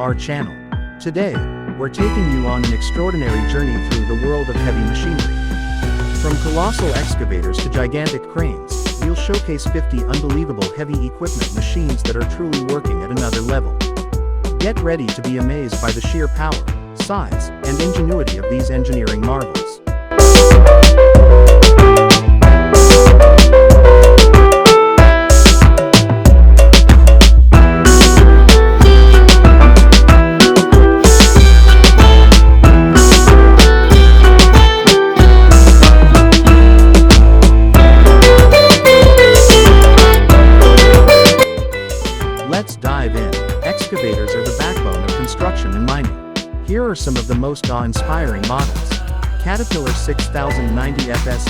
our channel. Today, we're taking you on an extraordinary journey through the world of heavy machinery. From colossal excavators to gigantic cranes, we'll showcase 50 unbelievable heavy equipment machines that are truly working at another level. Get ready to be amazed by the sheer power, size, and ingenuity of these engineering marvels. Let's dive in. Excavators are the backbone of construction and mining. Here are some of the most awe-inspiring models. Caterpillar 6090 FS ***.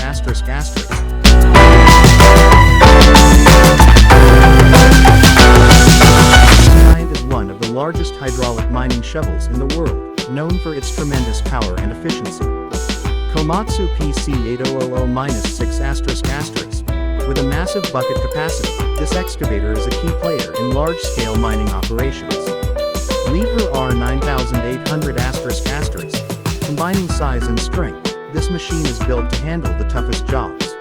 Kind is one of the largest hydraulic mining shovels in the world, known for its tremendous power and efficiency. Komatsu PC8000-6***. With a massive bucket capacity, this excavator is a key player in large-scale mining operations. Liebherr R9800***. Combining size and strength, this machine is built to handle the toughest jobs.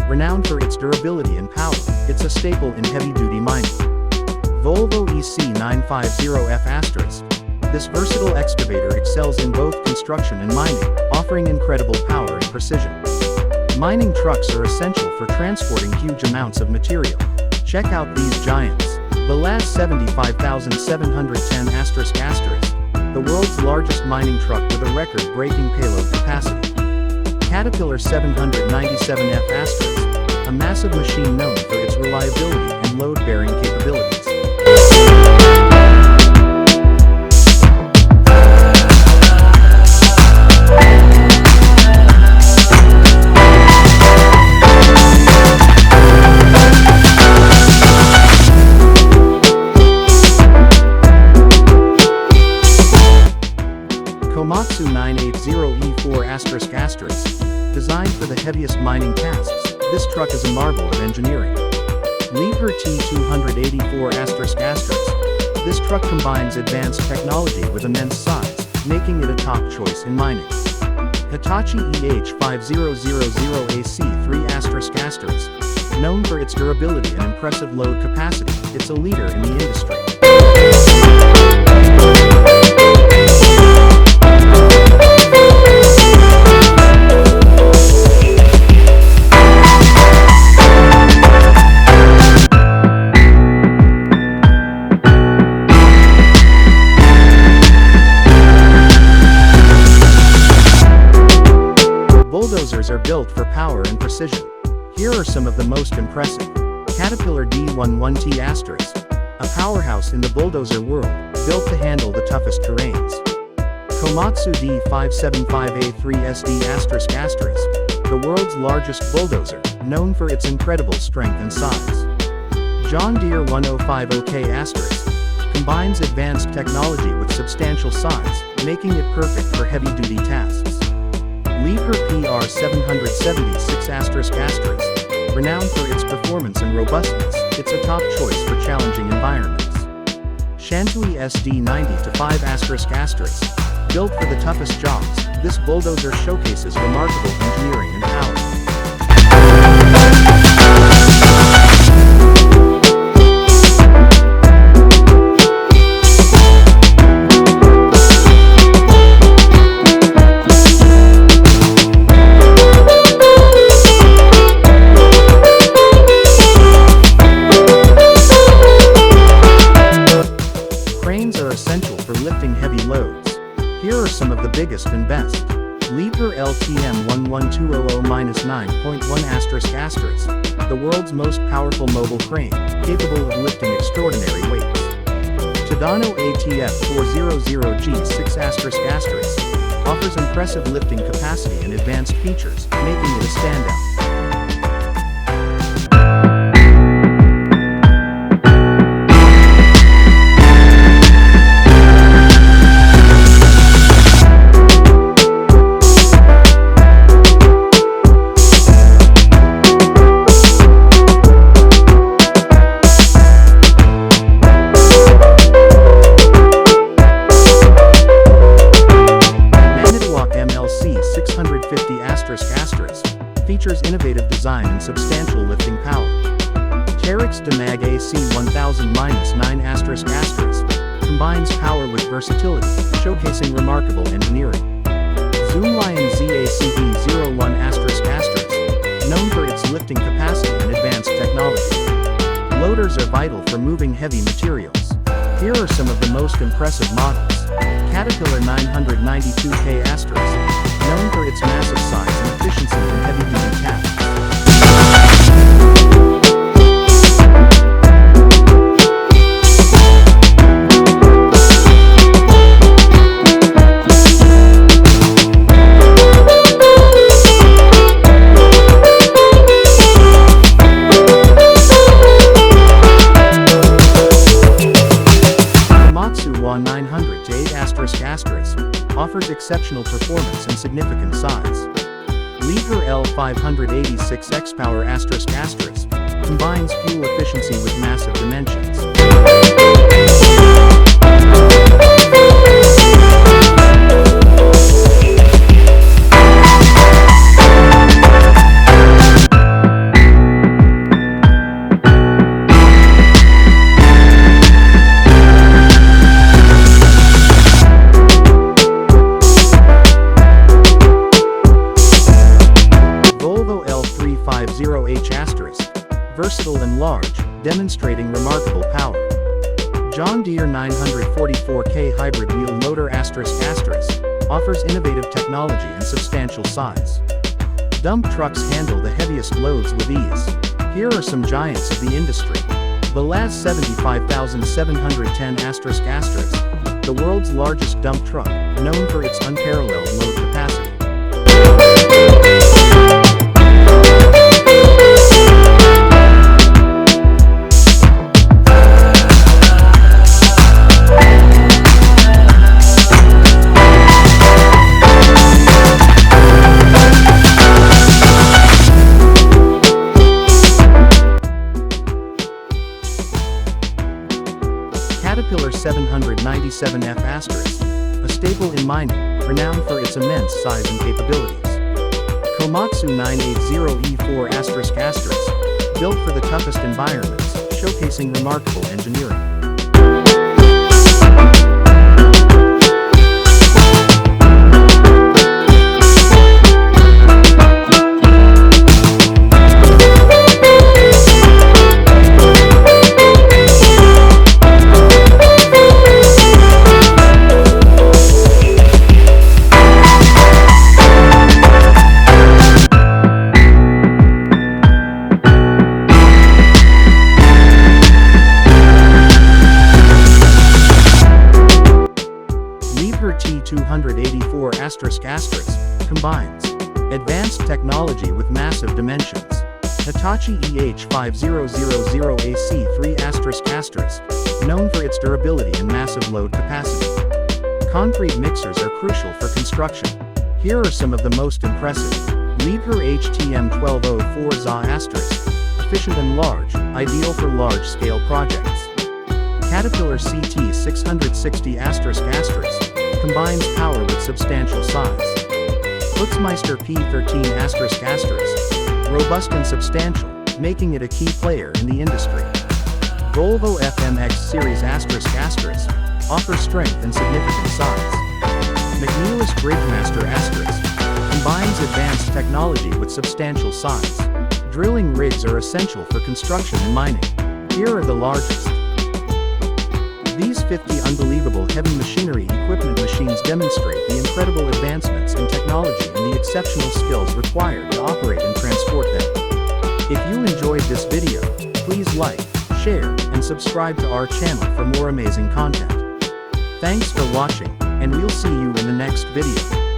Renowned for its durability and power, it's a staple in heavy-duty mining. Volvo EC950F***. This versatile excavator excels in both construction and mining, offering incredible power and precision. Mining trucks are essential for transporting huge amounts of material. Check out these giants. Belaz 75710***. The world's largest mining truck with a record-breaking payload capacity. Caterpillar 797F***, a massive machine known for its reliability and load-bearing capabilities. Komatsu 980E4***. Designed for the heaviest mining tasks, this truck is a marvel of engineering. Liebherr T284***. This truck combines advanced technology with immense size, making it a top choice in mining. Hitachi EH5000AC3***. Known for its durability and impressive load capacity, it's a leader in the industry. Bulldozers are built for power and precision. Here are some of the most impressive. Caterpillar D11T***, a powerhouse in the bulldozer world, built to handle the toughest terrains. Komatsu D575A3SD***, the world's largest bulldozer, known for its incredible strength and size. John Deere 1050K***, combines advanced technology with substantial size, making it perfect for heavy-duty tasks. Liebherr PR776***. Renowned for its performance and robustness, it's a top choice for challenging environments. Shantui SD90-5***. Built for the toughest jobs, this bulldozer showcases remarkable engineering and power. Here are some of the biggest and best. Liebherr LTM11200-9.1***, the world's most powerful mobile crane, capable of lifting extraordinary weights. Tadano ATF400G6*** offers impressive lifting capacity and advanced features, making it a standout. Features innovative design and substantial lifting power. Terex Demag AC1000-9** combines power with versatility, showcasing remarkable engineering. Zoomlion ZACD01**, known for its lifting capacity and advanced technology. Loaders are vital for moving heavy materials. Here are some of the most impressive models. Caterpillar 992K**, known for its massive size and efficiency in heavy-duty tasks. Offers exceptional performance and significant size. Liebherr L586X Power **, combines fuel efficiency with massive dimensions. Versatile and large, demonstrating remarkable power. John Deere 944K Hybrid Wheel Loader **, offers innovative technology and substantial size. Dump trucks handle the heaviest loads with ease. Here are some giants of the industry. Balaz 75710**, the world's largest dump truck, known for its unparalleled load capacity. Caterpillar 797F**, a staple in mining, renowned for its immense size and capabilities. Komatsu 980E4**, built for the toughest environments, showcasing remarkable engineering. T284**, combines advanced technology with massive dimensions. Hitachi EH5000AC3**, known for its durability and massive load capacity. Concrete mixers are crucial for construction. Here are some of the most impressive. Liebherr HTM1204ZA**, efficient and large, ideal for large-scale projects. Caterpillar CT660**, combines power with substantial size. Putzmeister P13**, robust and substantial, making it a key player in the industry. Volvo FMX Series**, offers strength and significant size. McNeilus Bridgemaster**, combines advanced technology with substantial size. Drilling rigs are essential for construction and mining. Here are the largest. These 50 unbelievable heavy machinery equipment machines demonstrate the incredible advancements in technology and the exceptional skills required to operate and transport them. If you enjoyed this video, please like, share, and subscribe to our channel for more amazing content. Thanks for watching, and we'll see you in the next video.